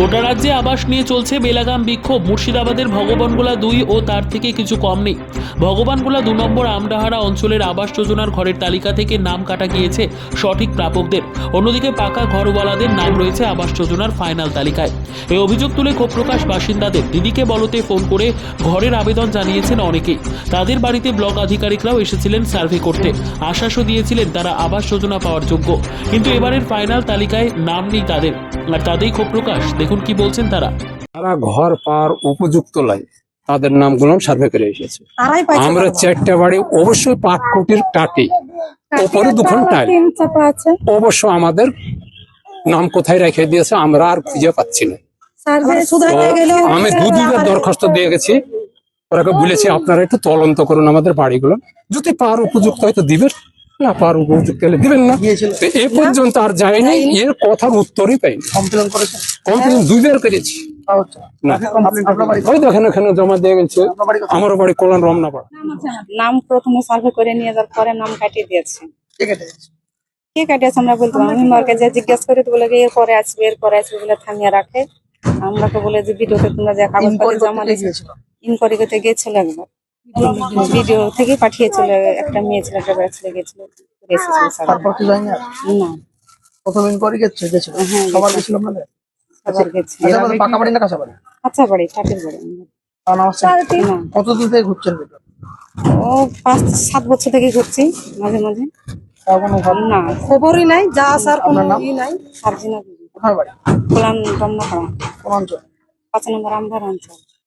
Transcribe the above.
গোটা রাজ্যে আবাস নিয়ে চলছে বেলাগাম বিক্ষোভ। মুর্শিদাবাদের ভগবানগোলা 2 ও তার থেকে কিছু কম নেই। ভগবানগোলা 2 নম্বর আমডাহারা অঞ্চলের আবাস যোজনার ঘরের তালিকা থেকে নাম কাটা গিয়েছে সঠিক প্রাপকদের। অন্যদিকে পাকা ঘরওয়ালাদের নাম রয়েছে আবাস যোজনার ফাইনাল তালিকায়। এই অভিযোগ তুলে ক্ষোভ প্রকাশ বাসিন্দাদের। দিদিকে বলতে ফোন করে ঘরের আবেদন জানিয়েছেন অনেকেই। তাদের বাড়িতে ব্লক আধিকারিকরাও এসেছিলেন সার্ভে করতে। আশ্বাসও দিয়েছিলেন তারা আবাস যোজনা পাওয়ার যোগ্য, কিন্তু এবারের ফাইনাল তালিকায় নাম নেই তাদের। আর তাদেরই ক্ষোভ প্রকাশ। দেখুন কি বলছেন তারা। তারা ঘর পাওয়ার উপযুক্ত লাই তাদের নামগুলো সার্ভে করে এসেছে। আমরা 4টা বাড়ি অবশ্যই 5 কোটির টাটি ওপরে 2 টাইল অবশ্য আমাদের নাম কোথায় রেখে দিয়েছে আমরা আর খুঁজে পাচ্ছি না। তো আমি দুবার দরখাস্ত দিয়ে গেছি, ওরাকে বলেছি আপনারা একটু তদন্ত করুন আমাদের বাড়িগুলো, যদি পাওয়ার উপযুক্ত হয়তো দিবেন, না পাওয়ার উপযুক্ত হলে দিবেন না। তো এ পর্যন্ত আর যায়নি, এর কথার উত্তরই পাইনি। কমপ্লেন 2বার করেছি, না ওই দেখেন এখানে জমা দিয়ে গেছে। আমার বাড়ি কল্যাণ রমনাপাড়া। নাম প্রথমে সার্ভে করে নিয়ে যাওয়ার পরে নাম কাটিয়ে দিয়েছে। কে কাটিয়েছে আমরা বলতে পারবো না। আমি মার্কে যে জিজ্ঞাসা করি তো বলে এরপরে আসবে বলে থামিয়ে রাখে। আমরাকে বলে যে ভিডিওতে তোমরা যে কাগজপত্র জমা দিয়েছিল, ইনকোয়ারি করতে গিয়েছিল একবার, ভিডিও থেকে পাঠিয়েছিল। একটা মেয়ে ছিল, একটা বেড়া ছেলে গেছিল, তারপর কি জানি না না প্রথম ইনকোয়ারি গেছিল হ্যাঁ, সবার গেছিল আপনাদের? সবার গেছে। আচ্ছা, আপনাদের পাকা বাড়ি না কাঁচা বাড়ি? আচ্ছা বাড়ি, ঠাটির বাড়ি। তার নাম হচ্ছে না, কতদিন থেকে ঘুরছেন ভিতরে? ও 5-7 বছর থেকে ঘুরছি মাঝে মাঝে। তার কোনো ঘর না খবরই নাই, যা আসার কোনো আপনার নাম? ই নাই। সার্জিনা দিদি, কোথায় বাড়ি? কোলান রমনাপাড়া, কোন অঞ্চল? 5 নম্বর আমদার অঞ্চল।